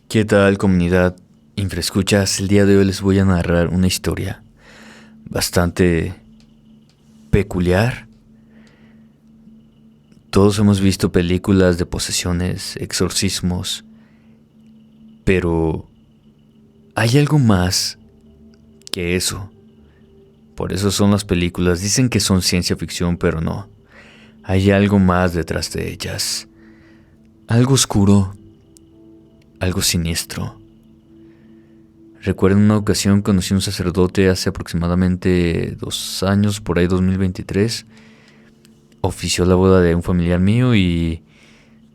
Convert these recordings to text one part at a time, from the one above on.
¿Qué tal, comunidad Infraescuchas? El día de hoy les voy a narrar una historia bastante peculiar. Todos hemos visto películas de posesiones, exorcismos, pero hay algo más que eso. Por eso son las películas. Dicen que son ciencia ficción, pero no. Hay algo más detrás de ellas. Algo oscuro, algo siniestro. Recuerdo una ocasión conocí a un sacerdote hace aproximadamente 2 años, por ahí 2023. Ofició la boda de un familiar mío y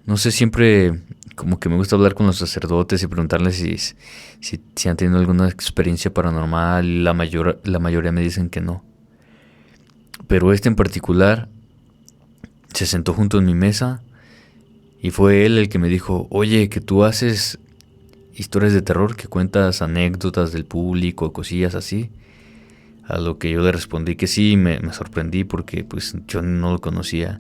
no sé, siempre como que me gusta hablar con los sacerdotes y preguntarles si han tenido alguna experiencia paranormal. Y la mayoría me dicen que no. Pero este en particular se sentó junto en mi mesa y fue él el que me dijo: oye, que tú haces historias de terror, que cuentas anécdotas del público, cosillas así. A lo que yo le respondí que sí. Me sorprendí porque pues yo no lo conocía,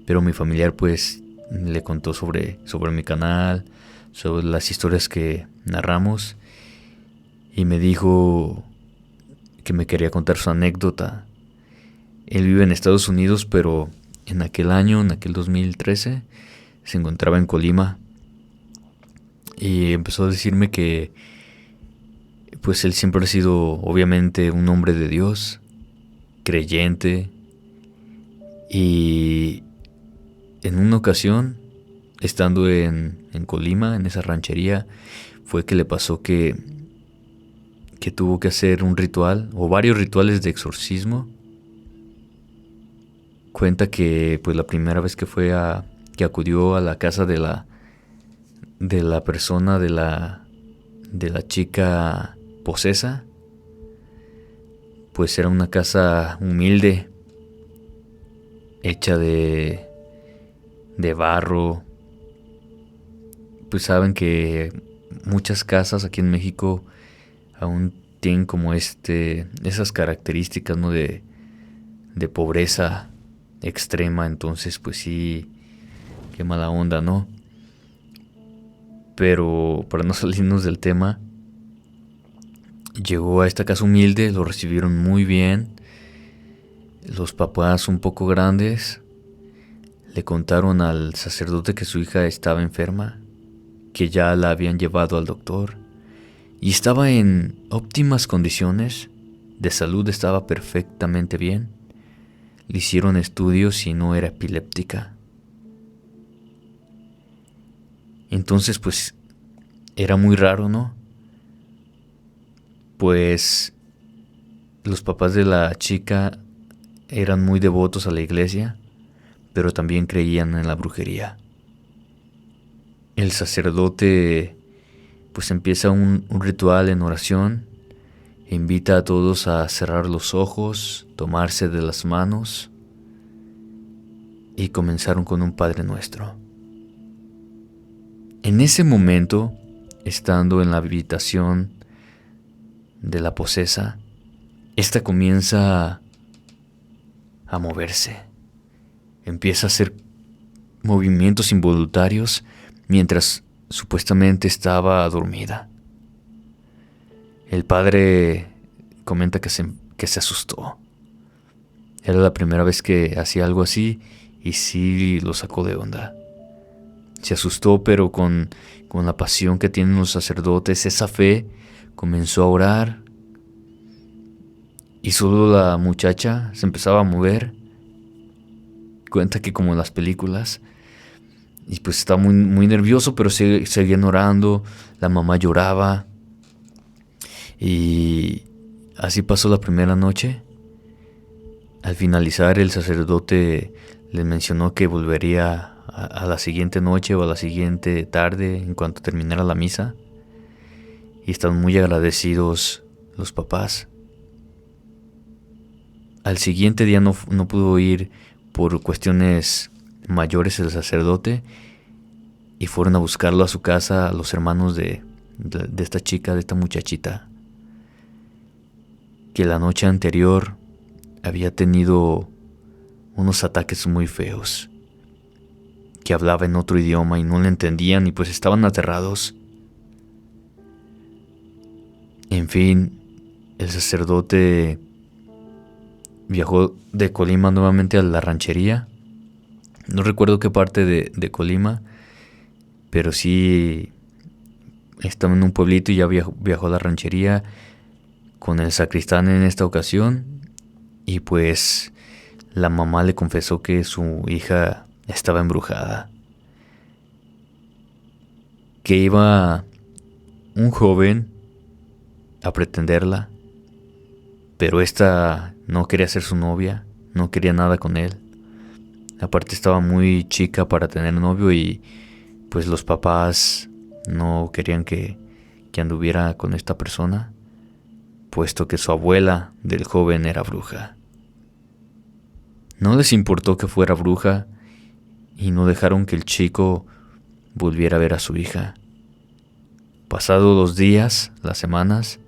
pero mi familiar pues le contó sobre mi canal, sobre las historias que narramos, y me dijo que me quería contar su anécdota. Él vive en Estados Unidos, pero en aquel año, en aquel 2013, se encontraba en Colima y empezó a decirme que pues él siempre ha sido obviamente un hombre de Dios, creyente, y en una ocasión, estando en Colima, en esa ranchería, fue que le pasó que tuvo que hacer un ritual o varios rituales de exorcismo. Cuenta que pues la primera vez que acudió a la casa de la persona, de la chica posesa, pues era una casa humilde, hecha de barro. Pues saben que muchas casas aquí en México aún tienen como esas características, ¿no? De pobreza extrema. Entonces pues sí, qué mala onda, ¿no? Pero para no salirnos del tema, llegó a esta casa humilde, lo recibieron muy bien. Los papás, un poco grandes, le contaron al sacerdote que su hija estaba enferma, que ya la habían llevado al doctor y estaba en óptimas condiciones de salud, estaba perfectamente bien. Le hicieron estudios y no era epiléptica. Entonces pues era muy raro, ¿no? Pues los papás de la chica eran muy devotos a la iglesia, pero también creían en la brujería. El sacerdote pues empieza un ritual en oración e invita a todos a cerrar los ojos, tomarse de las manos y comenzaron con un Padre Nuestro. En ese momento, estando en la habitación de la posesa, esta comienza a moverse. Empieza a hacer movimientos involuntarios mientras supuestamente estaba dormida. El padre comenta que se asustó. Era la primera vez que hacía algo así y sí lo sacó de onda. Se asustó, pero con la pasión que tienen los sacerdotes, esa fe, comenzó a orar y solo la muchacha se empezaba a mover. Cuenta que como en las películas, y pues estaba muy, muy nervioso, pero seguían orando. La mamá lloraba y así pasó la primera noche. Al finalizar, el sacerdote les mencionó que volvería a la siguiente noche o a la siguiente tarde en cuanto terminara la misa, y están muy agradecidos los papás. Al siguiente día no pudo ir por cuestiones mayores el sacerdote, y fueron a buscarlo a su casa a los hermanos de esta chica, de esta muchachita, que la noche anterior había tenido unos ataques muy feos, que hablaba en otro idioma y no le entendían y pues estaban aterrados. En fin, el sacerdote viajó de Colima nuevamente a la ranchería. No recuerdo qué parte de Colima, pero sí estaba en un pueblito y ya viajó a la ranchería con el sacristán en esta ocasión. Y pues la mamá le confesó que su hija estaba embrujada. Que iba un joven a pretenderla, pero esta no quería ser su novia, no quería nada con él. Aparte estaba muy chica para tener novio y pues los papás no querían que anduviera con esta persona, puesto que su abuela del joven era bruja. No les importó que fuera bruja y no dejaron que el chico volviera a ver a su hija. Pasados los días, las semanas,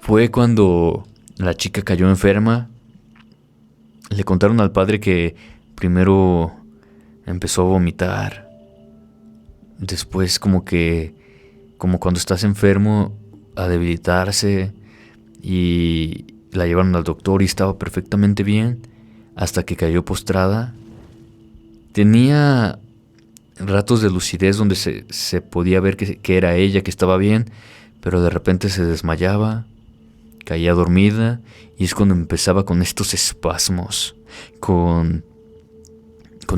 fue cuando la chica cayó enferma. Le contaron al padre que primero empezó a vomitar. Después como cuando estás enfermo, a debilitarse, y la llevaron al doctor y estaba perfectamente bien hasta que cayó postrada. Tenía ratos de lucidez donde se podía ver que era ella, que estaba bien, pero de repente se desmayaba, caía dormida, y es cuando empezaba con estos espasmos, con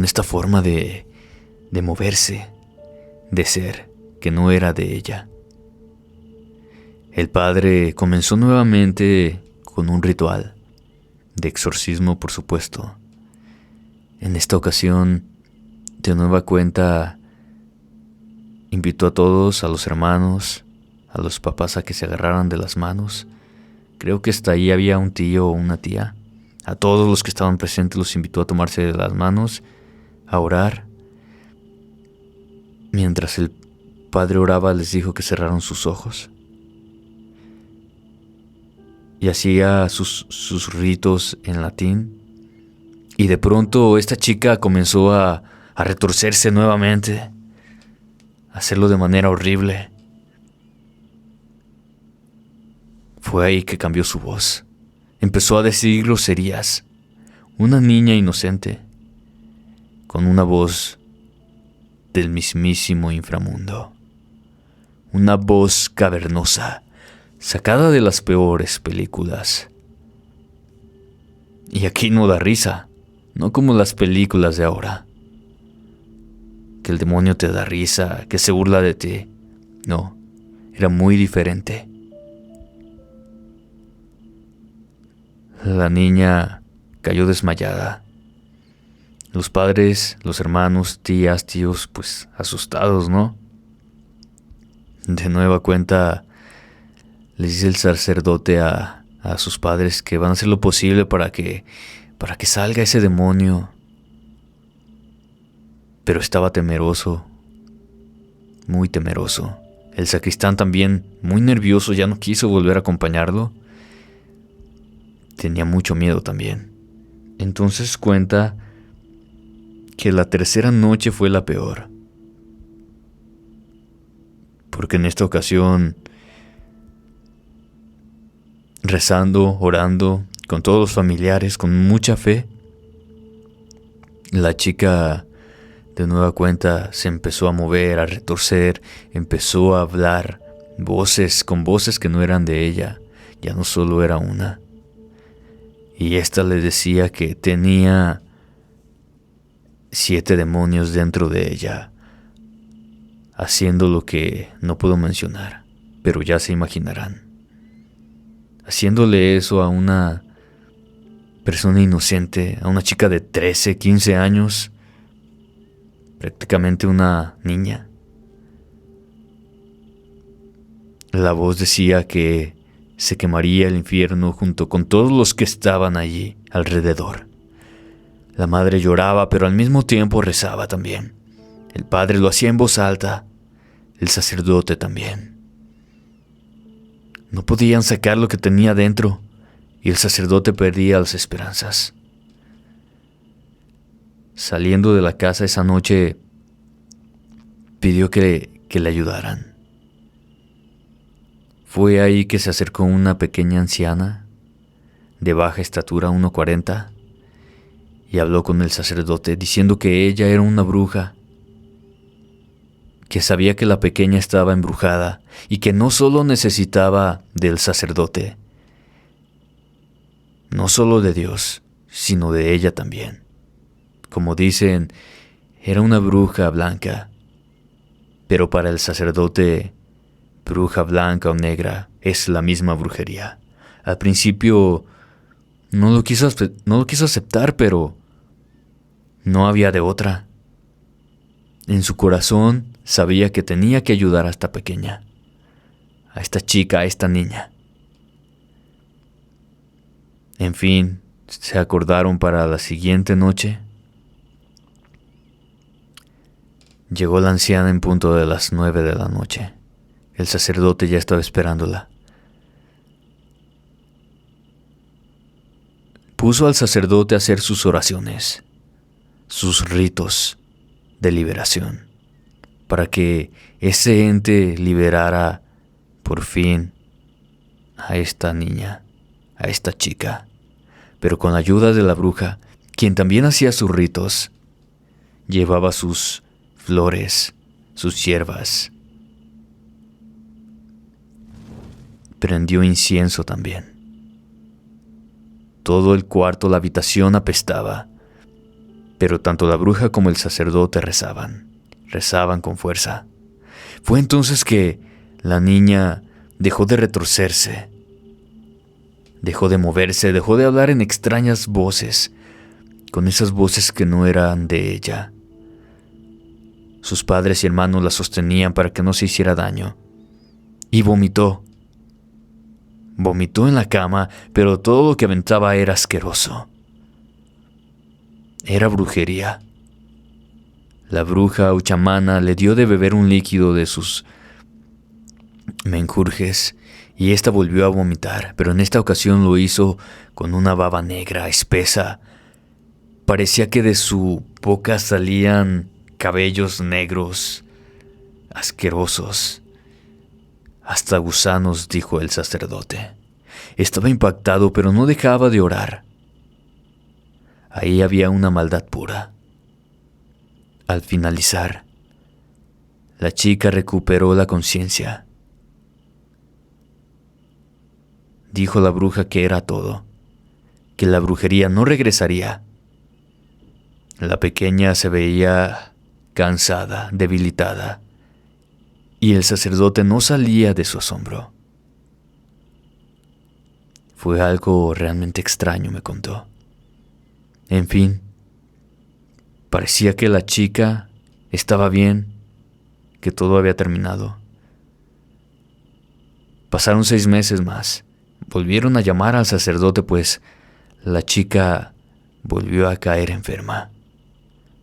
esta forma de moverse, de ser, que no era de ella. El padre comenzó nuevamente con un ritual de exorcismo, por supuesto. En esta ocasión, de nueva cuenta, invitó a todos, a los hermanos, a los papás, a que se agarraran de las manos. Creo que hasta ahí había un tío o una tía. A todos los que estaban presentes los invitó a tomarse de las manos, a orar. Mientras el padre oraba, les dijo que cerraran sus ojos. Y hacía sus ritos en latín. Y de pronto esta chica comenzó a retorcerse nuevamente, a hacerlo de manera horrible. Fue ahí que cambió su voz. Empezó a decir groserías. Una niña inocente, con una voz del mismísimo inframundo. Una voz cavernosa, sacada de las peores películas. Y aquí no da risa, no como las películas de ahora, que el demonio te da risa, que se burla de ti. No, era muy diferente. La niña cayó desmayada. Los padres, los hermanos, tías, tíos, pues asustados, ¿no? De nueva cuenta, les dice el sacerdote a sus padres que van a hacer lo posible para que salga ese demonio. Pero estaba temeroso, muy temeroso. El sacristán también, muy nervioso, ya no quiso volver a acompañarlo. Tenía mucho miedo también. Entonces cuenta que la tercera noche fue la peor. Porque en esta ocasión, rezando, orando, con todos los familiares, con mucha fe, la chica de nueva cuenta se empezó a mover, a retorcer, empezó a hablar con voces que no eran de ella, ya no solo era una. Y esta le decía que tenía 7 demonios dentro de ella, haciendo lo que no puedo mencionar, pero ya se imaginarán. Haciéndole eso a una persona inocente, a una chica de 13, 15 años, prácticamente una niña. La voz decía que se quemaría el infierno junto con todos los que estaban allí alrededor. La madre lloraba, pero al mismo tiempo rezaba también. El padre lo hacía en voz alta, el sacerdote también. No podían sacar lo que tenía dentro y el sacerdote perdía las esperanzas. Saliendo de la casa esa noche, pidió que le ayudaran. Fue ahí que se acercó una pequeña anciana, de baja estatura, 1,40, y habló con el sacerdote diciendo que ella era una bruja, que sabía que la pequeña estaba embrujada y que no solo necesitaba del sacerdote, no solo de Dios, sino de ella también. Como dicen, era una bruja blanca, pero para el sacerdote, bruja blanca o negra es la misma brujería. Al principio no lo quiso aceptar, pero no había de otra. En su corazón sabía que tenía que ayudar a esta pequeña, a esta chica, a esta niña. En fin, se acordaron para la siguiente noche. Llegó la anciana en punto de las 9 de la noche. El sacerdote ya estaba esperándola. Puso al sacerdote a hacer sus oraciones, sus ritos de liberación, para que ese ente liberara por fin a esta niña, a esta chica. Pero con la ayuda de la bruja, quien también hacía sus ritos, llevaba sus flores, sus hierbas. Prendió incienso también. Todo el cuarto, la habitación apestaba, pero tanto la bruja como el sacerdote rezaban con fuerza. Fue entonces que la niña dejó de retorcerse, dejó de moverse, dejó de hablar en extrañas voces, con esas voces que no eran de ella. Sus padres y hermanos la sostenían para que no se hiciera daño. Y vomitó. Vomitó en la cama, pero todo lo que aventaba era asqueroso. Era brujería. La bruja o chamana le dio de beber un líquido de sus menjurjes y ésta volvió a vomitar, pero en esta ocasión lo hizo con una baba negra, espesa. Parecía que de su boca salían cabellos negros, asquerosos. Hasta gusanos, dijo el sacerdote. Estaba impactado, pero no dejaba de orar. Ahí había una maldad pura. Al finalizar, la chica recuperó la conciencia. Dijo la bruja que era todo, que la brujería no regresaría. La pequeña se veía cansada, debilitada, y el sacerdote no salía de su asombro. Fue algo realmente extraño, me contó. En fin, parecía que la chica estaba bien, que todo había terminado. Pasaron 6 meses más. Volvieron a llamar al sacerdote, pues la chica volvió a caer enferma.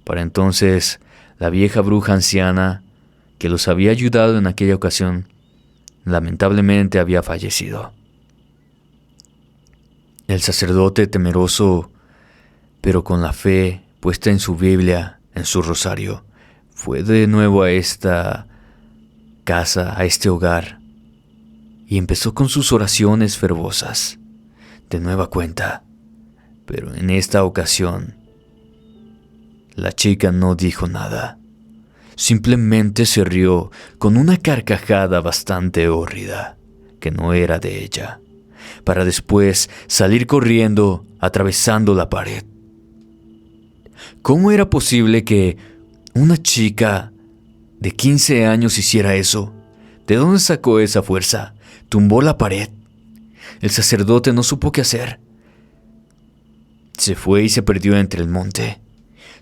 Para entonces, la vieja bruja anciana que los había ayudado en aquella ocasión, lamentablemente había fallecido. El sacerdote, temeroso, pero con la fe puesta en su Biblia, en su rosario, fue de nuevo a esta casa, a este hogar, y empezó con sus oraciones fervorosas, de nueva cuenta. Pero en esta ocasión, la chica no dijo nada. Simplemente se rió con una carcajada bastante hórrida, que no era de ella, para después salir corriendo, atravesando la pared. ¿Cómo era posible que una chica de 15 años hiciera eso? ¿De dónde sacó esa fuerza? Tumbó la pared. El sacerdote no supo qué hacer. Se fue y se perdió entre el monte.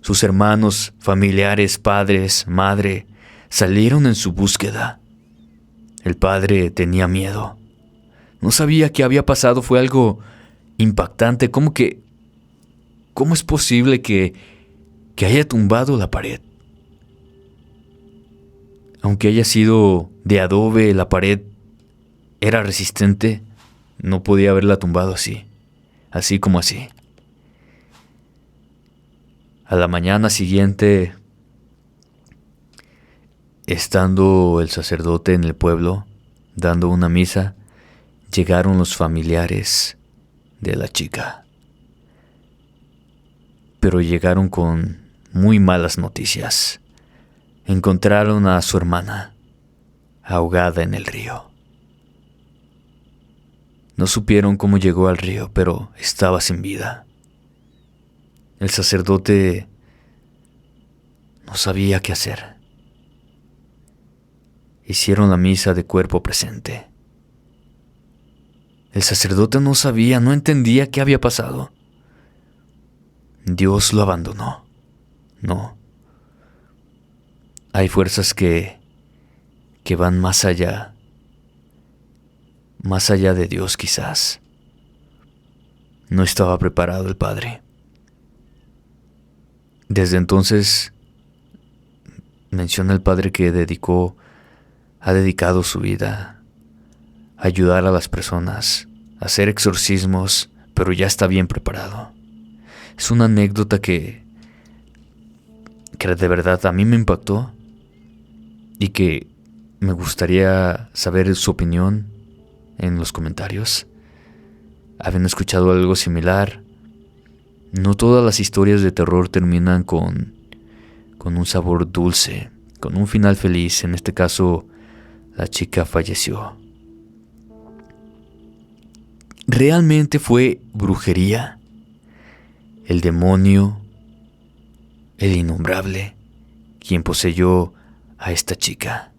Sus hermanos, familiares, padres, madre, salieron en su búsqueda. El padre tenía miedo. No sabía qué había pasado, fue algo impactante. ¿Cómo es posible que haya tumbado la pared? Aunque haya sido de adobe, la pared era resistente. No podía haberla tumbado así como así. A la mañana siguiente, estando el sacerdote en el pueblo, dando una misa, llegaron los familiares de la chica. Pero llegaron con muy malas noticias. Encontraron a su hermana ahogada en el río. No supieron cómo llegó al río, pero estaba sin vida. El sacerdote no sabía qué hacer. Hicieron la misa de cuerpo presente. El sacerdote no sabía, no entendía qué había pasado. Dios lo abandonó. No. Hay fuerzas que van más allá de Dios quizás. No estaba preparado el padre. Desde entonces, menciona el padre que ha dedicado su vida a ayudar a las personas, a hacer exorcismos, pero ya está bien preparado. Es una anécdota que de verdad a mí me impactó y que me gustaría saber su opinión en los comentarios. ¿Habían escuchado algo similar? No todas las historias de terror terminan con un sabor dulce, con un final feliz. En este caso, la chica falleció. ¿Realmente fue brujería? El demonio, el innombrable, quien poseyó a esta chica.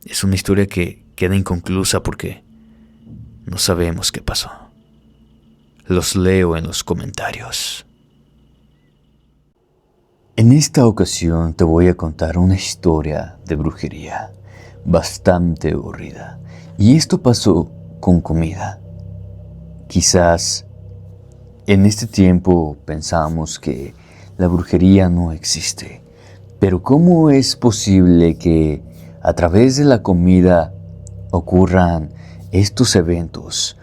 Es una historia que queda inconclusa porque no sabemos qué pasó. Los leo en los comentarios. En esta ocasión te voy a contar una historia de brujería bastante aburrida. Y esto pasó con comida. Quizás en este tiempo pensamos que la brujería no existe. Pero ¿cómo es posible que a través de la comida ocurran estos eventos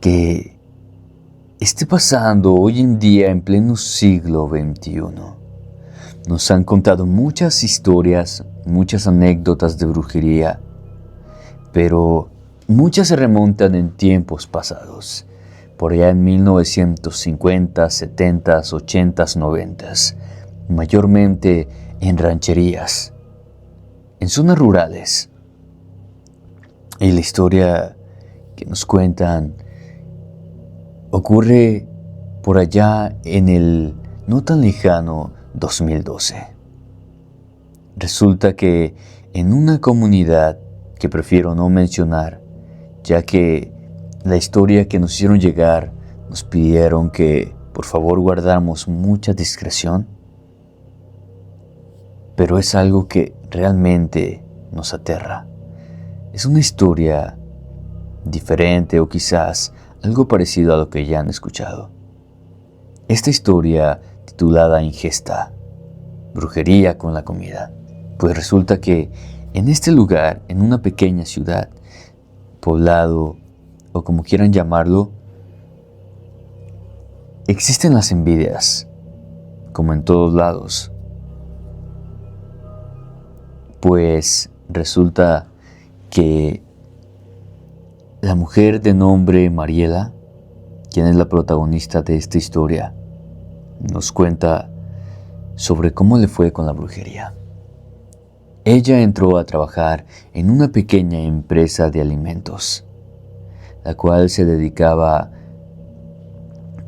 que esté pasando hoy en día en pleno siglo XXI? Nos han contado muchas historias, muchas anécdotas de brujería, pero muchas se remontan en tiempos pasados, por allá en 1950, 70, 80, 90, mayormente en rancherías, en zonas rurales. Y la historia que nos cuentan ocurre por allá en el no tan lejano 2012. Resulta que en una comunidad que prefiero no mencionar, ya que la historia que nos hicieron llegar nos pidieron que por favor guardáramos mucha discreción, pero es algo que realmente nos aterra. Es una historia diferente o quizás algo parecido a lo que ya han escuchado. Esta historia titulada Ingesta, brujería con la comida. Pues resulta que en este lugar, en una pequeña ciudad, poblado o como quieran llamarlo, existen las envidias, como en todos lados. Pues resulta que la mujer de nombre Mariela, quien es la protagonista de esta historia, nos cuenta sobre cómo le fue con la brujería. Ella entró a trabajar en una pequeña empresa de alimentos, la cual se dedicaba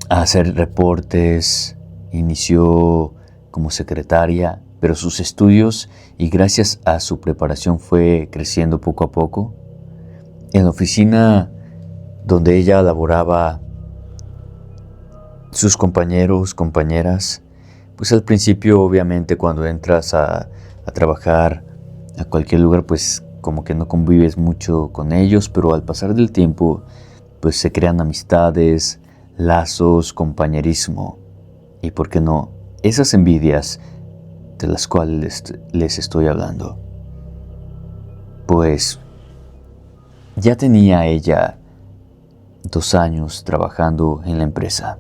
a hacer reportes. Inició como secretaria, pero sus estudios y gracias a su preparación fue creciendo poco a poco. En la oficina donde ella laboraba, sus compañeros, compañeras, pues al principio obviamente cuando entras a trabajar a cualquier lugar, pues como que no convives mucho con ellos, pero al pasar del tiempo pues se crean amistades, lazos, compañerismo y por qué no, esas envidias de las cuales les estoy hablando. Pues ya tenía ella 2 años trabajando en la empresa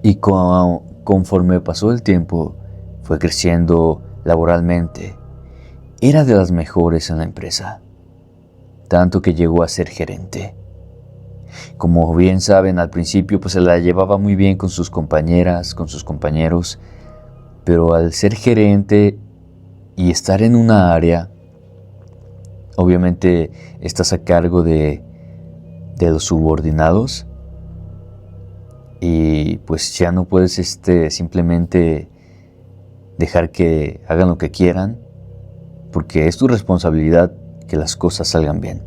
y conforme pasó el tiempo fue creciendo laboralmente. Era de las mejores en la empresa. tanto que llegó a ser gerente. Como bien saben, al principio pues se la llevaba muy bien con sus compañeras, con sus compañeros, pero al ser gerente y estar en una área, obviamente estás a cargo de los subordinados y pues ya no puedes simplemente dejar que hagan lo que quieran, porque es tu responsabilidad que las cosas salgan bien.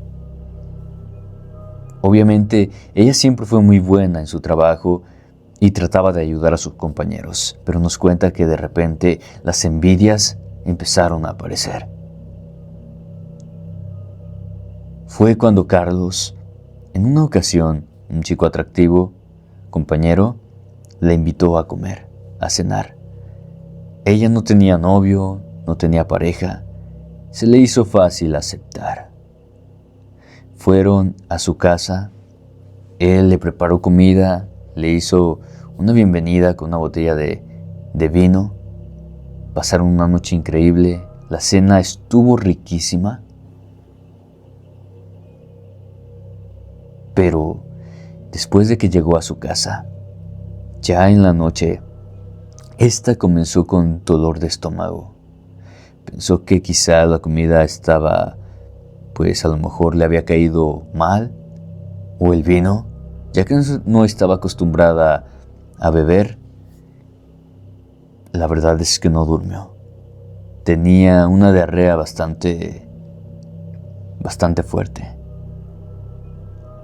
Obviamente, ella siempre fue muy buena en su trabajo y trataba de ayudar a sus compañeros, pero nos cuenta que de repente las envidias empezaron a aparecer. Fue cuando Carlos, en una ocasión, un chico atractivo, compañero, la invitó a comer, a cenar. Ella no tenía novio, no tenía pareja, se le hizo fácil aceptar. Fueron a su casa, él le preparó comida, le hizo una bienvenida con una botella de vino, pasaron una noche increíble, la cena estuvo riquísima, pero después de que llegó a su casa, ya en la noche, esta comenzó con dolor de estómago. Pensó que quizá la comida estaba, pues a lo mejor le había caído mal, o el vino, ya que no estaba acostumbrada a beber. La verdad es que no durmió. Tenía una diarrea bastante fuerte,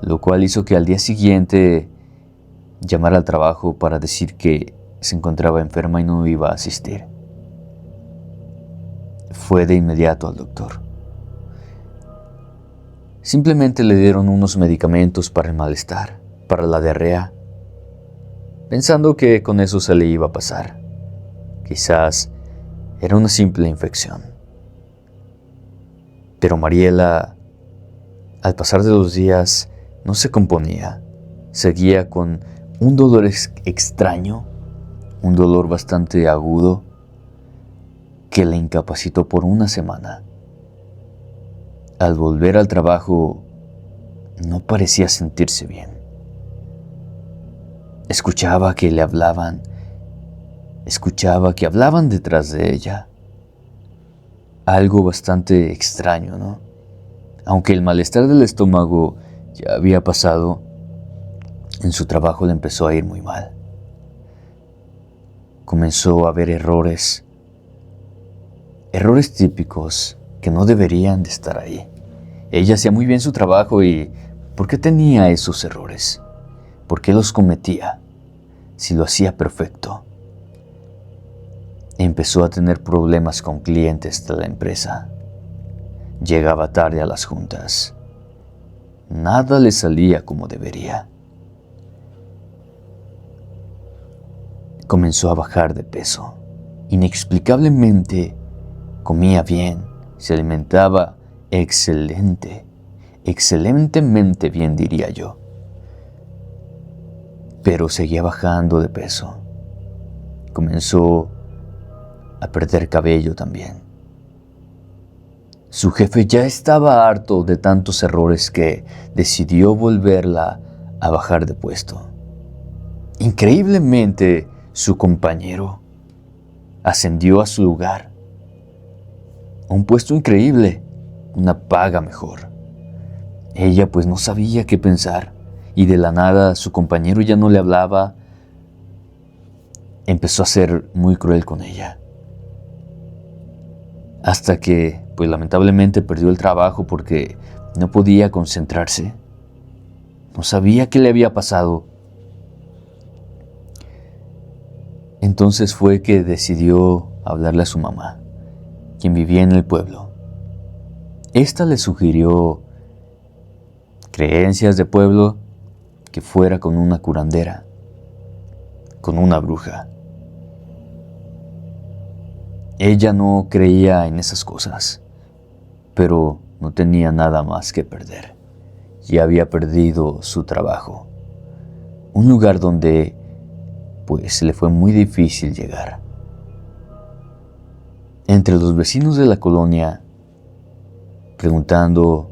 lo cual hizo que al día siguiente llamara al trabajo para decir que se encontraba enferma y no iba a asistir. Fue de inmediato al doctor. Simplemente le dieron unos medicamentos para el malestar, para la diarrea, pensando que con eso se le iba a pasar. Quizás era una simple infección. Pero Mariela, al pasar de los días, no se componía. Seguía con un dolor extraño, un dolor bastante agudo, que la incapacitó por una semana. Al volver al trabajo, no parecía sentirse bien. Escuchaba que le hablaban, escuchaba que hablaban detrás de ella. Algo bastante extraño, ¿no? Aunque el malestar del estómago ya había pasado, en su trabajo le empezó a ir muy mal. Comenzó a ver errores típicos que no deberían de estar ahí. Ella hacía muy bien su trabajo y ¿por qué tenía esos errores? ¿Por qué los cometía si lo hacía perfecto? Empezó a tener problemas con clientes de la empresa. Llegaba tarde a las juntas. Nada le salía como debería. Comenzó a bajar de peso. Inexplicablemente comía bien, se alimentaba excelentemente bien diría yo. Pero seguía bajando de peso. Comenzó a perder cabello también. Su jefe ya estaba harto de tantos errores que decidió volverla a bajar de puesto. Increíblemente, su compañero ascendió a su lugar. Un puesto increíble, una paga mejor. Ella pues no sabía qué pensar y de la nada su compañero ya no le hablaba. Empezó a ser muy cruel con ella. Hasta que pues lamentablemente perdió el trabajo porque no podía concentrarse. No sabía qué le había pasado. Entonces fue que decidió hablarle a su mamá, quien vivía en el pueblo. Esta le sugirió creencias de pueblo, que fuera con una curandera, con una bruja. Ella no creía en esas cosas, pero no tenía nada más que perder. Ya había perdido su trabajo, un lugar donde pues le fue muy difícil llegar. Entre los vecinos de la colonia, preguntando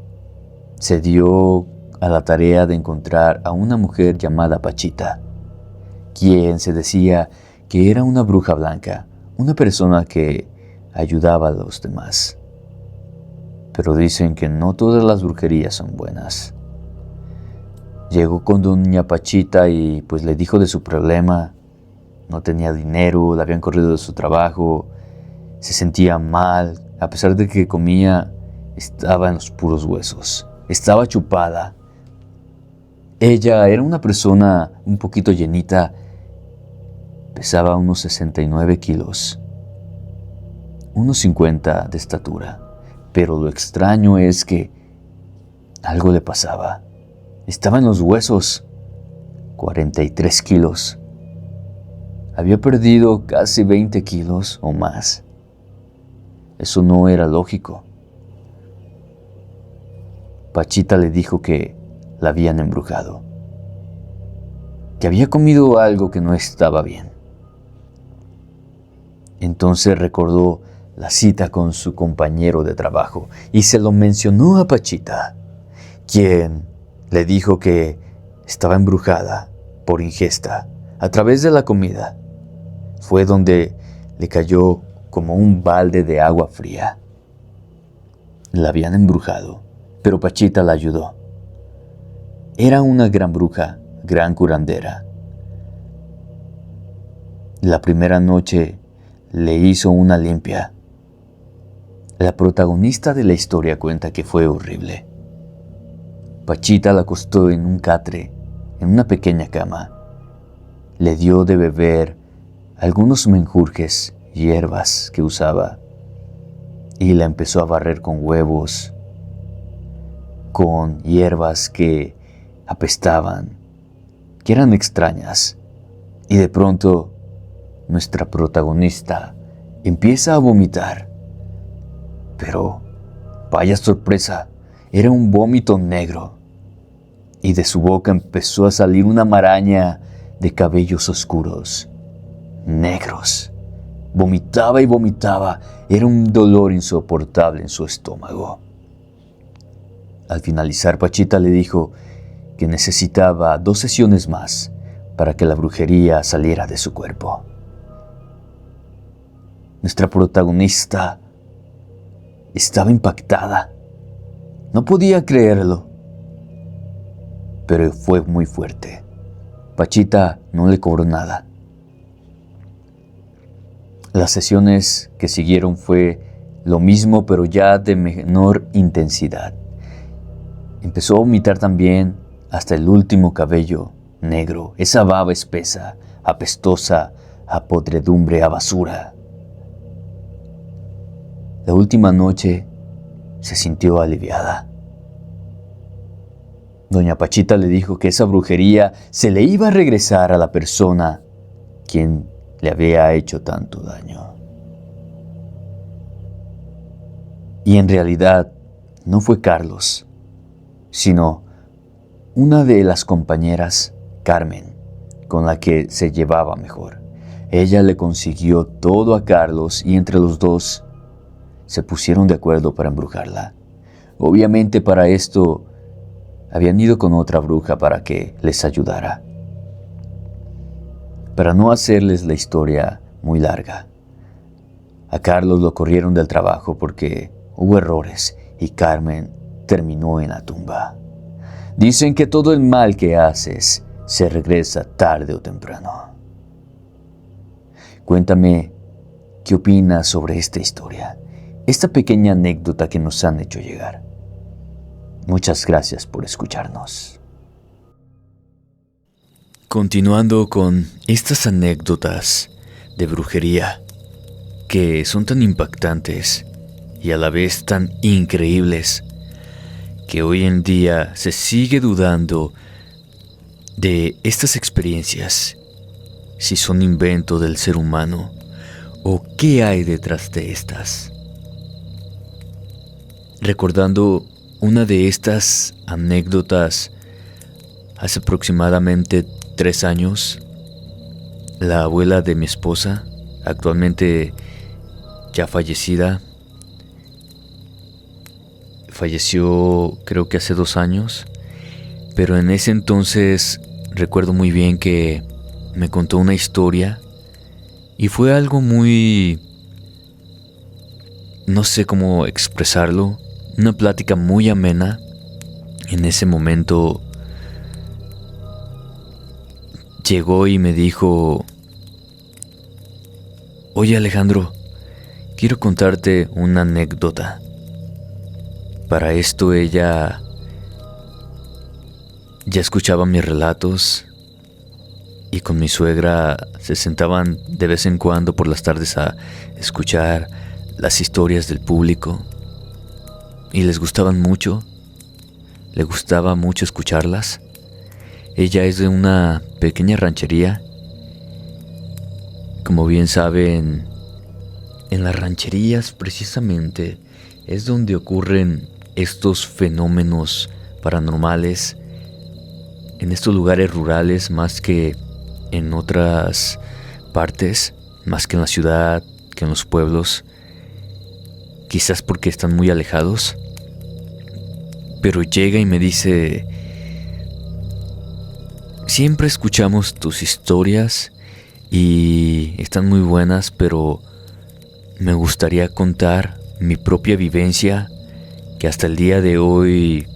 se dio a la tarea de encontrar a una mujer llamada Pachita, quien se decía que era una bruja blanca, una persona que ayudaba a los demás. Pero dicen que no todas las brujerías son buenas. Llegó con doña Pachita y pues le dijo de su problema. No tenía dinero, la habían corrido de su trabajo, se sentía mal, a pesar de que comía, estaba en los puros huesos, estaba chupada. Ella era una persona un poquito llenita, pesaba unos 69 kilos, unos 50 de estatura, pero lo extraño es que algo le pasaba. Estaba en los huesos, 43 kilos. Había perdido casi 20 kilos o más. Eso no era lógico. Pachita le dijo que la habían embrujado, que había comido algo que no estaba bien. Entonces recordó la cita con su compañero de trabajo y se lo mencionó a Pachita, quien le dijo que estaba embrujada por ingesta a través de la comida. Fue donde le cayó como un balde de agua fría. La habían embrujado, pero Pachita la ayudó. Era una gran bruja, gran curandera. La primera noche le hizo una limpia. La protagonista de la historia cuenta que fue horrible. Pachita la acostó en un catre, en una pequeña cama. Le dio de beber algunos menjurjes, hierbas que usaba, y la empezó a barrer con huevos, con hierbas que apestaban, que eran extrañas. Y de pronto, nuestra protagonista empieza a vomitar. Pero, vaya sorpresa, era un vómito negro. Y de su boca empezó a salir una maraña de cabellos oscuros, negros. Vomitaba y vomitaba. Era un dolor insoportable en su estómago. Al finalizar, Pachita le dijo que necesitaba 2 sesiones más para que la brujería saliera de su cuerpo. Nuestra protagonista estaba impactada. No podía creerlo, pero fue muy fuerte. Pachita no le cobró nada. Las sesiones que siguieron fue lo mismo, pero ya de menor intensidad. Empezó a vomitar también hasta el último cabello negro, esa baba espesa, apestosa, a podredumbre, a basura. La última noche se sintió aliviada. Doña Pachita le dijo que esa brujería se le iba a regresar a la persona quien le había hecho tanto daño. Y en realidad no fue Carlos, sino una de las compañeras, Carmen, con la que se llevaba mejor. Ella le consiguió todo a Carlos y entre los dos se pusieron de acuerdo para embrujarla. Obviamente para esto habían ido con otra bruja para que les ayudara. Para no hacerles la historia muy larga, a Carlos lo corrieron del trabajo porque hubo errores y Carmen terminó en la tumba. Dicen que todo el mal que haces se regresa tarde o temprano. Cuéntame, ¿qué opinas sobre esta historia? Esta pequeña anécdota que nos han hecho llegar. Muchas gracias por escucharnos. Continuando con estas anécdotas de brujería que son tan impactantes y a la vez tan increíbles que hoy en día se sigue dudando de estas experiencias, si son invento del ser humano o qué hay detrás de estas. Recordando una de estas anécdotas, hace aproximadamente 3 años, la abuela de mi esposa, actualmente ya fallecida, falleció creo que hace 2 años, pero en ese entonces recuerdo muy bien que me contó una historia y fue algo muy... no sé cómo expresarlo, una plática muy amena. En ese momento llegó y me dijo: oye Alejandro, quiero contarte una anécdota. Para esto ella ya escuchaba mis relatos y con mi suegra se sentaban de vez en cuando por las tardes a escuchar las historias del público y les gustaban mucho, le gustaba mucho escucharlas. Ella es de una pequeña ranchería. Como bien saben, en las rancherías precisamente es donde ocurren estos fenómenos paranormales, en estos lugares rurales más que en otras partes, más que en la ciudad, que en los pueblos, quizás porque están muy alejados. Pero llega y me dice: siempre escuchamos tus historias y están muy buenas, pero me gustaría contar mi propia vivencia, que hasta el día de hoy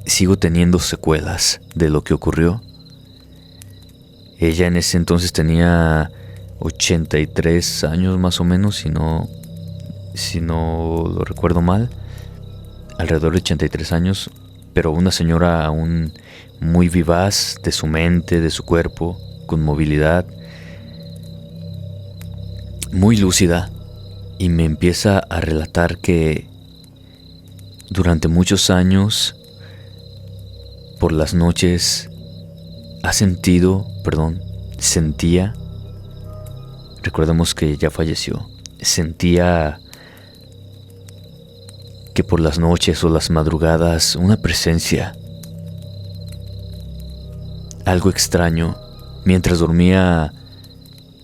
sigo teniendo secuelas de lo que ocurrió. Ella en ese entonces tenía 83 años más o menos, si no lo recuerdo mal, alrededor de 83 años, pero una señora aún muy vivaz de su mente, de su cuerpo, con movilidad, muy lúcida, y me empieza a relatar que durante muchos años, por las noches, sentía, recordemos que ya falleció, sentía que por las noches o las madrugadas una presencia, algo extraño, mientras dormía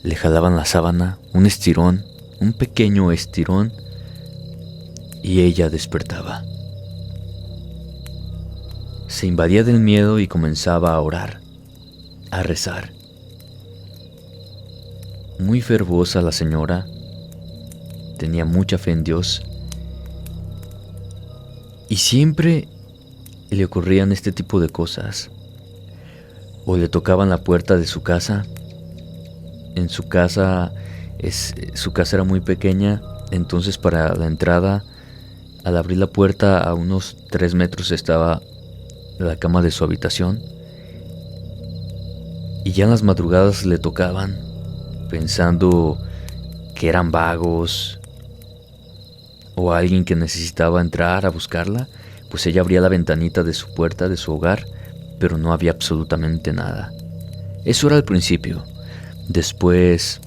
le jalaban la sábana, un estirón, un pequeño estirón, y ella despertaba. Se invadía del miedo y comenzaba a orar, a rezar. Muy fervorosa la señora, tenía mucha fe en Dios, y siempre le ocurrían este tipo de cosas. O le tocaban la puerta de su casa. En su casa era muy pequeña, entonces para la entrada, al abrir la puerta a unos 3 metros estaba la cama de su habitación. Y ya en las madrugadas le tocaban, pensando que eran vagos o alguien que necesitaba entrar a buscarla, pues ella abría la ventanita de su puerta, de su hogar, pero no había absolutamente nada. Eso era al principio. Después,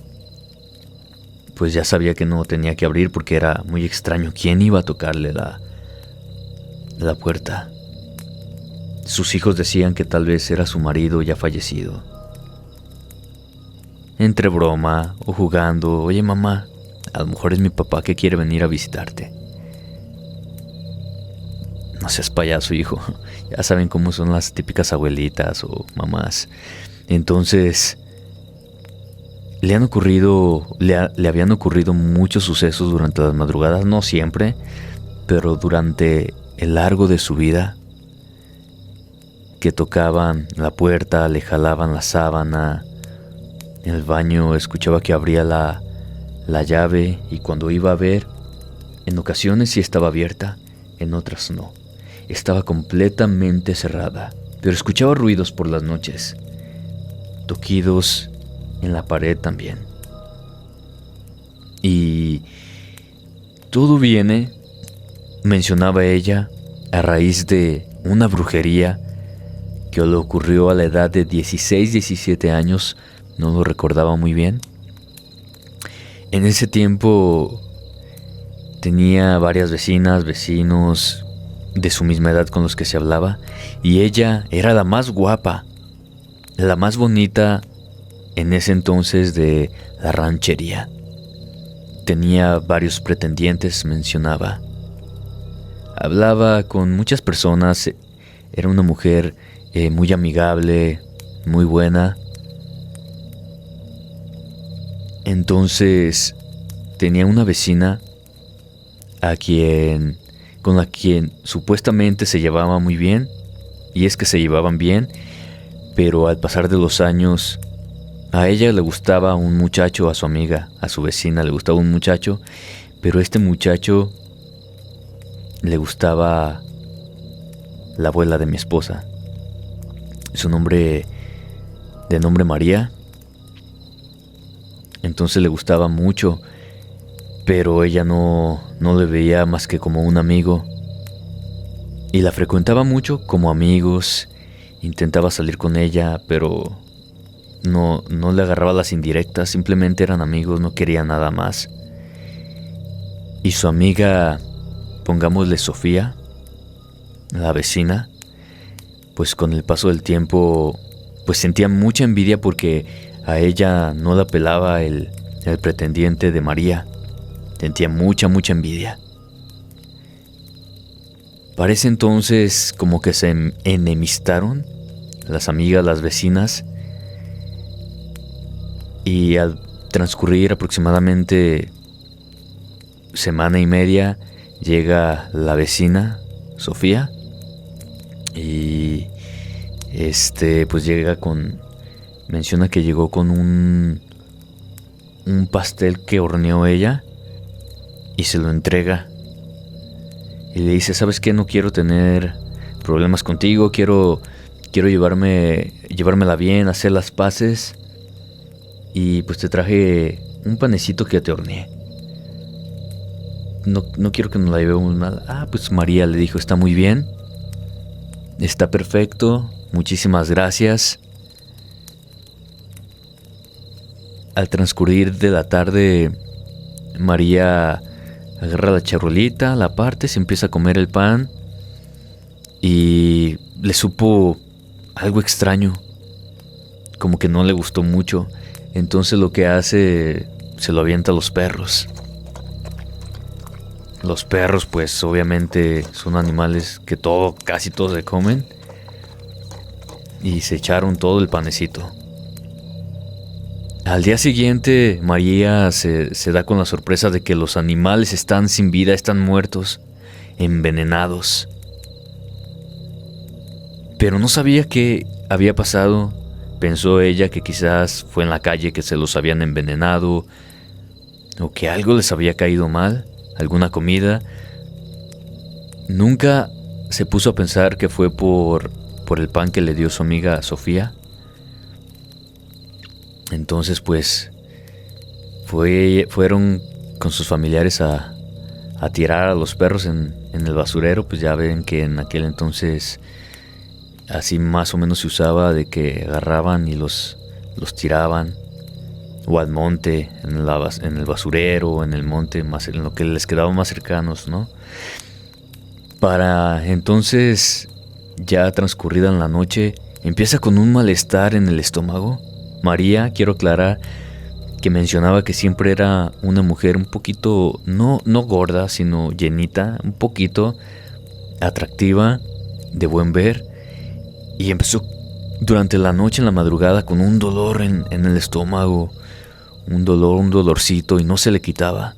pues ya sabía que no tenía que abrir porque era muy extraño. ¿Quién iba a tocarle la puerta? Sus hijos decían que tal vez era su marido ya fallecido. Entre broma o jugando: oye mamá, a lo mejor es mi papá que quiere venir a visitarte. No seas payaso, hijo. Ya saben cómo son las típicas abuelitas o mamás. Entonces, le habían ocurrido muchos sucesos durante las madrugadas, no siempre, pero durante el largo de su vida, que tocaban la puerta, le jalaban la sábana. En el baño escuchaba que abría la llave, y cuando iba a ver, en ocasiones sí estaba abierta, en otras no. Estaba completamente cerrada, pero escuchaba ruidos por las noches, toquidos en la pared también. Y todo viene, mencionaba ella, a raíz de una brujería que le ocurrió a la edad de 16, 17 años, no lo recordaba muy bien. En ese tiempo tenía varias vecinas, vecinos de su misma edad con los que se hablaba, y ella era la más guapa, la más bonita en ese entonces de la ranchería. Tenía varios pretendientes, mencionaba. hablaba con muchas personas, era una mujer muy amigable, muy buena. Entonces tenía una vecina con la quien supuestamente se llevaba muy bien, y es que se llevaban bien, pero al pasar de los años a ella le gustaba un muchacho, a su amiga, a su vecina le gustaba un muchacho, pero este muchacho le gustaba la abuela de mi esposa. De nombre María. Entonces le gustaba mucho, pero ella no le veía más que como un amigo. Y la frecuentaba mucho como amigos, intentaba salir con ella, pero no le agarraba las indirectas, simplemente eran amigos, no quería nada más. Y su amiga, pongámosle Sofía, la vecina, pues con el paso del tiempo, pues sentía mucha envidia porque a ella no la pelaba el pretendiente de María. Sentía mucha envidia. Parece entonces como que se enemistaron las amigas, las vecinas, y al transcurrir aproximadamente semana y media llega la vecina, Sofía, y pues menciona que llegó con un pastel que horneó ella y se lo entrega. Y le dice, ¿sabes qué? No quiero tener problemas contigo, quiero llevármela bien, hacer las paces, y pues te traje un panecito que te horneé. No quiero que nos la llevemos mal. Pues María le dijo, está muy bien, está perfecto, muchísimas gracias. Al transcurrir de la tarde, María agarra la charolita, la parte, se empieza a comer el pan y le supo algo extraño, como que no le gustó mucho. Entonces lo que hace, se lo avienta a los perros. Los perros, pues obviamente son animales que casi todos se comen, y se echaron todo el panecito. Al día siguiente, María se da con la sorpresa de que los animales están sin vida, están muertos, envenenados. Pero no sabía qué había pasado. Pensó ella que quizás fue en la calle que se los habían envenenado, o que algo les había caído mal, alguna comida. Nunca se puso a pensar que fue por el pan que le dio su amiga Sofía. Entonces pues fueron con sus familiares a tirar a los perros en el basurero. Pues ya ven que en aquel entonces así más o menos se usaba, de que agarraban y los tiraban, o al monte, en el basurero, o en el monte, más en lo que les quedaba más cercanos, ¿no? Para entonces, ya transcurrida en la noche, empieza con un malestar en el estómago. María, quiero aclarar que mencionaba que siempre era una mujer un poquito, no gorda, sino llenita, un poquito atractiva, de buen ver, y empezó durante la noche, en la madrugada, con un dolor en el estómago, un dolorcito, y no se le quitaba.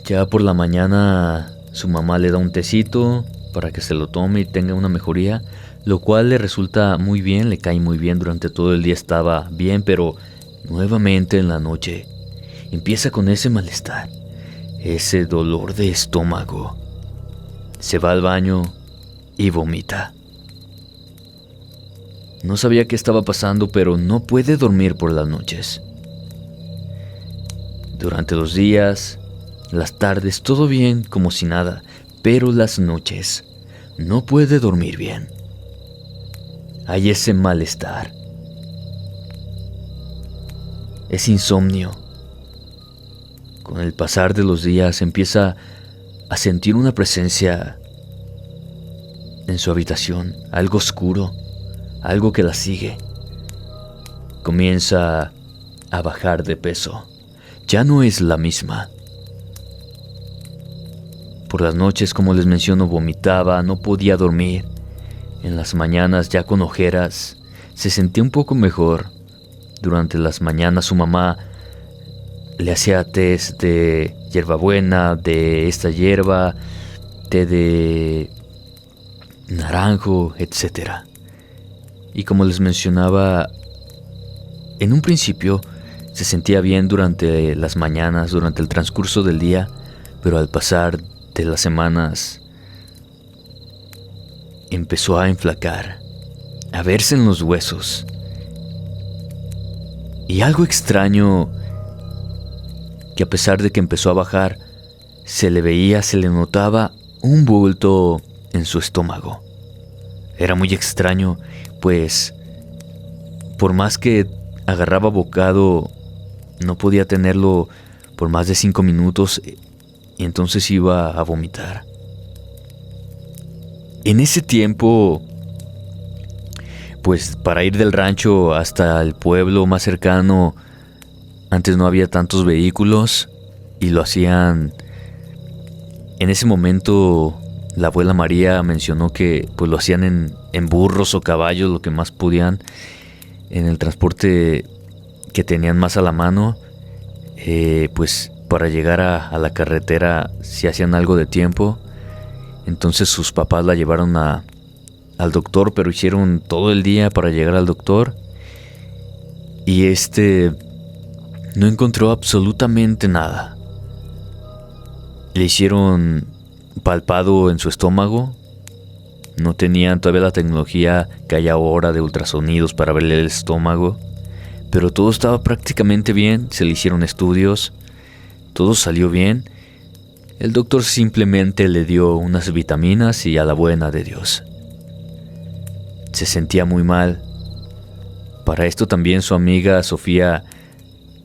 Ya por la mañana su mamá le da un tecito para que se lo tome y tenga una mejoría, lo cual le resulta muy bien, le cae muy bien. Durante todo el día estaba bien, pero nuevamente en la noche empieza con ese malestar, ese dolor de estómago. Se va al baño y vomita. No sabía qué estaba pasando, pero no puede dormir por las noches. Durante los días, las tardes, todo bien, como si nada, pero las noches no puede dormir bien. Hay ese malestar. Es insomnio. Con el pasar de los días empieza a sentir una presencia en su habitación, algo oscuro, algo que la sigue. Comienza a bajar de peso. Ya no es la misma. Por las noches, como les menciono, vomitaba, no podía dormir. En las mañanas, ya con ojeras, se sentía un poco mejor. Durante las mañanas su mamá le hacía tés de hierbabuena, de esta hierba, té de naranjo, etc. Y como les mencionaba, en un principio se sentía bien durante las mañanas, durante el transcurso del día, pero al pasar de las semanas empezó a enflacar, a verse en los huesos. Y algo extraño, que a pesar de que empezó a bajar, se le notaba un bulto en su estómago. Era muy extraño, pues por más que agarraba bocado, no podía tenerlo por más de 5 minutos y entonces iba a vomitar. En ese tiempo, pues para ir del rancho hasta el pueblo más cercano, antes no había tantos vehículos y lo hacían. En ese momento la abuela María mencionó que pues lo hacían en burros o caballos, lo que más podían, en el transporte que tenían más a la mano. Pues para llegar a la carretera si hacían algo de tiempo. Entonces sus papás la llevaron al doctor, pero hicieron todo el día para llegar al doctor. Y no encontró absolutamente nada. Le hicieron palpado en su estómago. No tenían todavía la tecnología que hay ahora de ultrasonidos para verle el estómago. Pero todo estaba prácticamente bien. Se le hicieron estudios. Todo salió bien. El doctor simplemente le dio unas vitaminas y a la buena de Dios. Se sentía muy mal. Para esto también su amiga Sofía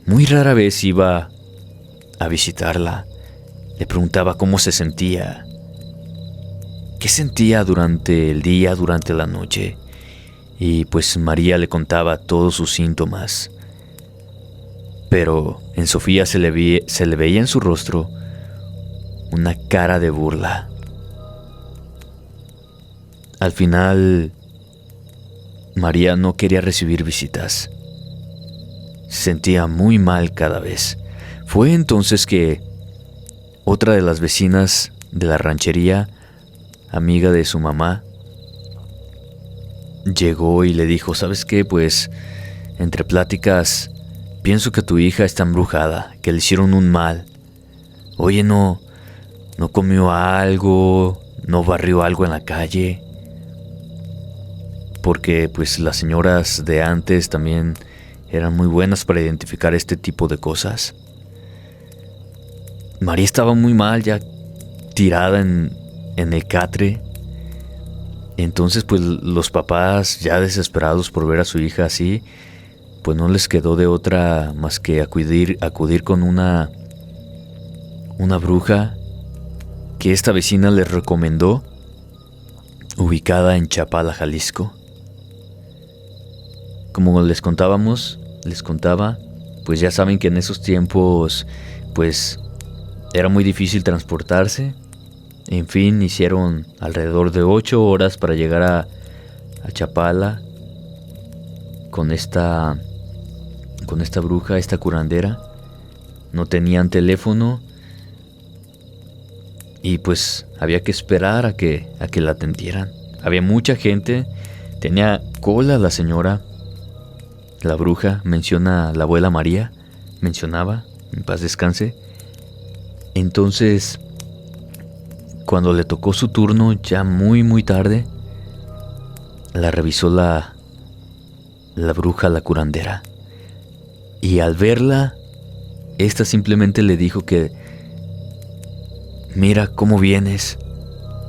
muy rara vez iba a visitarla. Le preguntaba cómo se sentía. ¿Qué sentía durante el día, durante la noche? Y pues María le contaba todos sus síntomas. Pero en Sofía se le veía en su rostro una cara de burla. Al final, María no quería recibir visitas. Se sentía muy mal cada vez. Fue entonces que otra de las vecinas de la ranchería, amiga de su mamá, llegó y le dijo: ¿sabes qué? Pues entre pláticas, pienso que tu hija está embrujada, que le hicieron un mal. Oye, no comió algo, no barrió algo en la calle. Porque pues las señoras de antes también eran muy buenas para identificar este tipo de cosas. María estaba muy mal, ya tirada en el catre. Entonces pues los papás, ya desesperados por ver a su hija así, pues no les quedó de otra más que acudir con una bruja que esta vecina les recomendó, ubicada en Chapala, Jalisco. Como les contaba, pues ya saben que en esos tiempos pues era muy difícil transportarse. En fin, hicieron alrededor de 8 horas para llegar a Chapala con esta bruja, esta curandera. No tenían teléfono y pues había que esperar a que la atendieran. Había mucha gente, tenía cola la señora. La bruja, menciona la abuela María, mencionaba, en paz descanse. Entonces, cuando le tocó su turno, ya muy muy tarde, la revisó la bruja, la curandera. Y al verla, esta simplemente le dijo que: mira cómo vienes,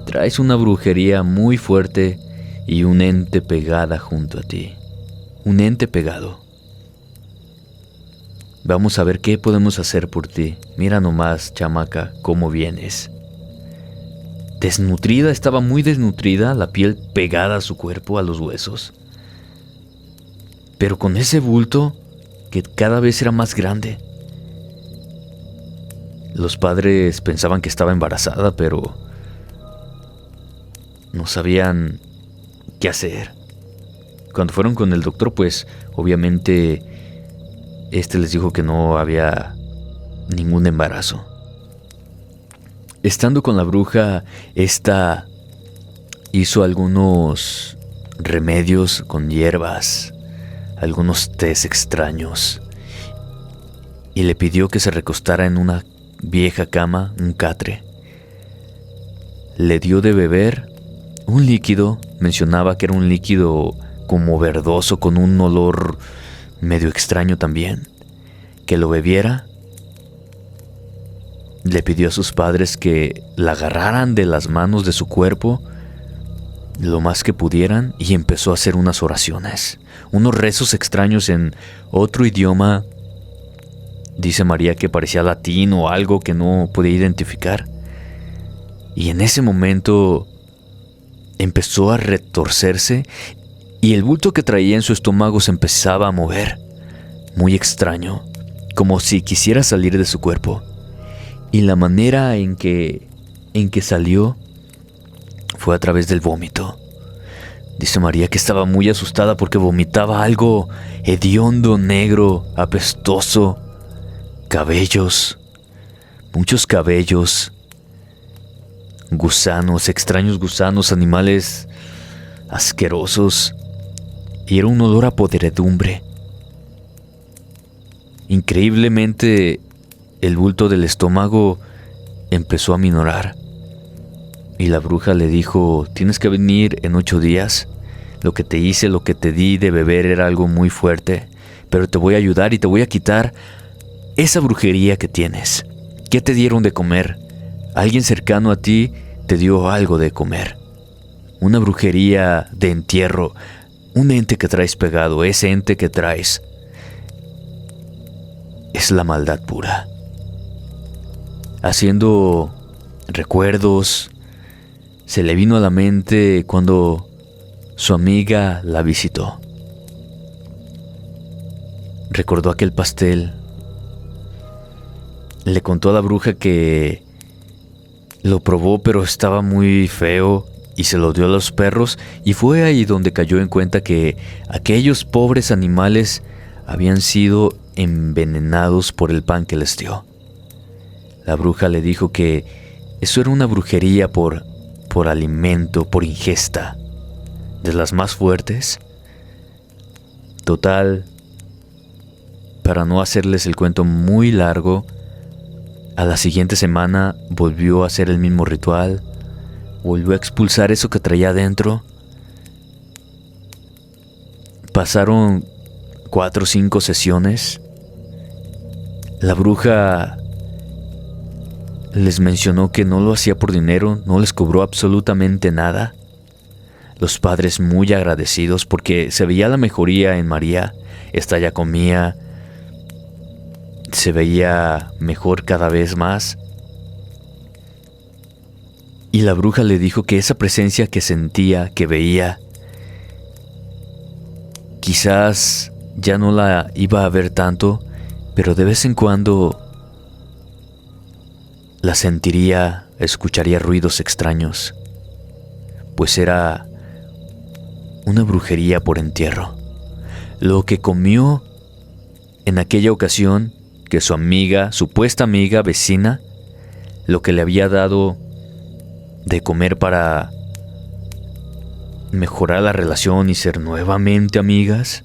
traes una brujería muy fuerte y un ente pegada junto a ti. Un ente pegado. Vamos a ver qué podemos hacer por ti. Mira nomás, chamaca, cómo vienes. Desnutrida, estaba muy desnutrida, la piel pegada a su cuerpo, a los huesos. Pero con ese bulto que cada vez era más grande. Los padres pensaban que estaba embarazada, pero no sabían qué hacer. Cuando fueron con el doctor, pues obviamente les dijo que no había ningún embarazo. Estando con la bruja, esta hizo algunos remedios con hierbas, algunos tés extraños, y le pidió que se recostara en una vieja cama, un catre. Le dio de beber un líquido, mencionaba que era un líquido como verdoso con un olor medio extraño también, que lo bebiera. Le pidió a sus padres que la agarraran de las manos de su cuerpo lo más que pudieran y empezó a hacer unas oraciones, unos rezos extraños en otro idioma. Dice María que parecía latín o algo que no podía identificar. Y en ese momento empezó a retorcerse y el bulto que traía en su estómago se empezaba a mover, muy extraño, como si quisiera salir de su cuerpo. Y la manera en que salió fue a través del vómito. Dice María que estaba muy asustada porque vomitaba algo hediondo, negro, apestoso, cabellos, muchos cabellos, gusanos, extraños gusanos, animales asquerosos, y era un olor a podredumbre. Increíblemente, el bulto del estómago empezó a minorar. Y la bruja le dijo: tienes que venir en 8 días. Lo que te hice, lo que te di de beber era algo muy fuerte, pero te voy a ayudar y te voy a quitar esa brujería que tienes. ¿Qué te dieron de comer? Alguien cercano a ti te dio algo de comer. Una brujería de entierro. Un ente que traes pegado. Ese ente que traes es la maldad pura. Haciendo recuerdos, se le vino a la mente cuando su amiga la visitó. Recordó aquel pastel. Le contó a la bruja que lo probó, pero estaba muy feo, y se lo dio a los perros, y fue ahí donde cayó en cuenta que aquellos pobres animales habían sido envenenados por el pan que les dio. La bruja le dijo que eso era una brujería por alimento, por ingesta, de las más fuertes. Total, para no hacerles el cuento muy largo, a la siguiente semana volvió a hacer el mismo ritual, volvió a expulsar eso que traía adentro. Pasaron 4 o 5 sesiones. La bruja les mencionó que no lo hacía por dinero, no les cobró absolutamente nada. Los padres muy agradecidos porque se veía la mejoría en María. Esta ya comía, se veía mejor cada vez más. Y la bruja le dijo que esa presencia que sentía, que veía, quizás ya no la iba a ver tanto, pero de vez en cuando la sentiría, escucharía ruidos extraños, pues era una brujería por entierro. Lo que comió en aquella ocasión, que su amiga, supuesta amiga, vecina, lo que le había dado de comer para mejorar la relación y ser nuevamente amigas,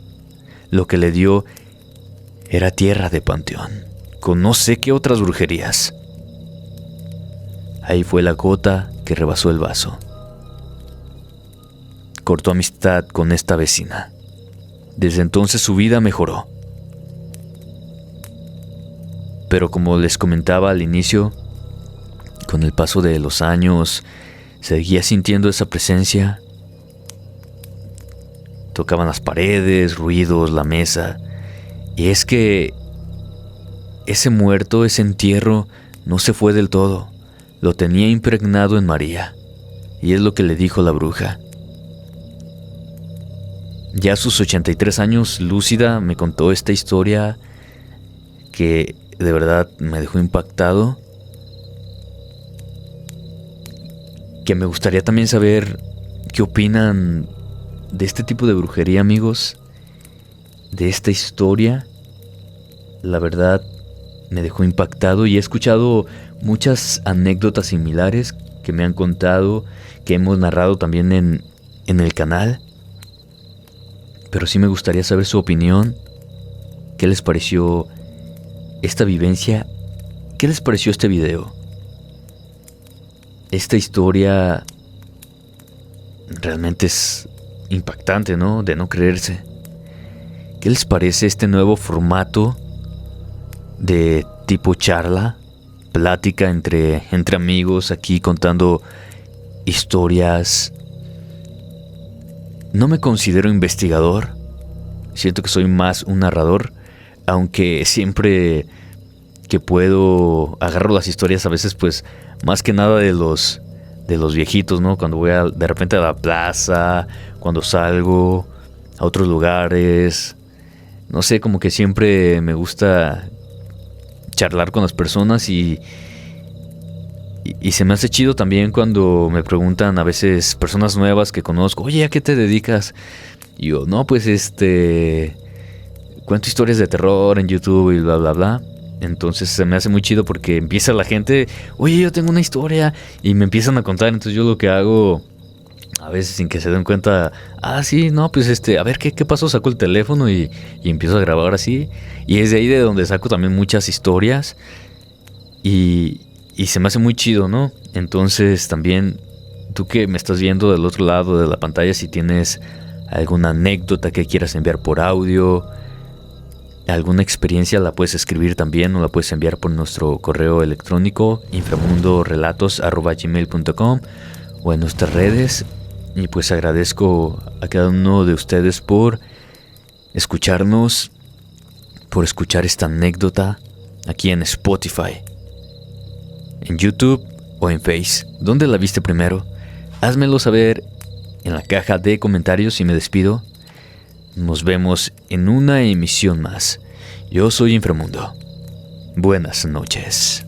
lo que le dio era tierra de panteón, con no sé qué otras brujerías. Ahí fue la gota que rebasó el vaso. Cortó amistad con esta vecina. Desde entonces su vida mejoró. Pero como les comentaba al inicio, con el paso de los años, seguía sintiendo esa presencia. Tocaban las paredes, ruidos, la mesa. Y es que ese muerto, ese entierro, no se fue del todo. Lo tenía impregnado en María. Y es lo que le dijo la bruja. Ya a sus 83 años, lúcida, me contó esta historia que de verdad me dejó impactado. que me gustaría también saber qué opinan de este tipo de brujería, amigos, de esta historia. La verdad me dejó impactado y he escuchado muchas anécdotas similares que me han contado, que hemos narrado también en el canal. Pero sí me gustaría saber su opinión. ¿Qué les pareció esta vivencia? ¿Qué les pareció este video? Esta historia realmente es impactante, ¿no? De no creerse. ¿Qué les parece este nuevo formato de tipo charla, plática entre amigos, aquí contando historias? No me considero investigador, siento que soy más un narrador, aunque siempre que puedo agarro las historias a veces, pues más que nada de los viejitos, ¿no? Cuando voy de repente a la plaza, cuando salgo a otros lugares, no sé, como que siempre me gusta charlar con las personas y se me hace chido también cuando me preguntan a veces personas nuevas que conozco, oye, ¿a qué te dedicas? Y yo, no, pues cuento historias de terror en YouTube y bla, bla, bla. Entonces se me hace muy chido porque empieza la gente, oye, yo tengo una historia, y me empiezan a contar. Entonces yo lo que hago, a veces sin que se den cuenta, sí, no, pues a ver, ¿qué pasó? Saco el teléfono y empiezo a grabar así. Y es de ahí de donde saco también muchas historias. Y se me hace muy chido, ¿no? Entonces también, tú que me estás viendo del otro lado de la pantalla, si tienes alguna anécdota que quieras enviar por audio, alguna experiencia, la puedes escribir también o la puedes enviar por nuestro correo electrónico inframundorelatos@gmail.com o en nuestras redes. Y pues agradezco a cada uno de ustedes por escucharnos, por escuchar esta anécdota aquí en Spotify, en YouTube o en Face. ¿Dónde la viste primero? Házmelo saber en la caja de comentarios y me despido. Nos vemos en una emisión más. Yo soy Inframundo. Buenas noches.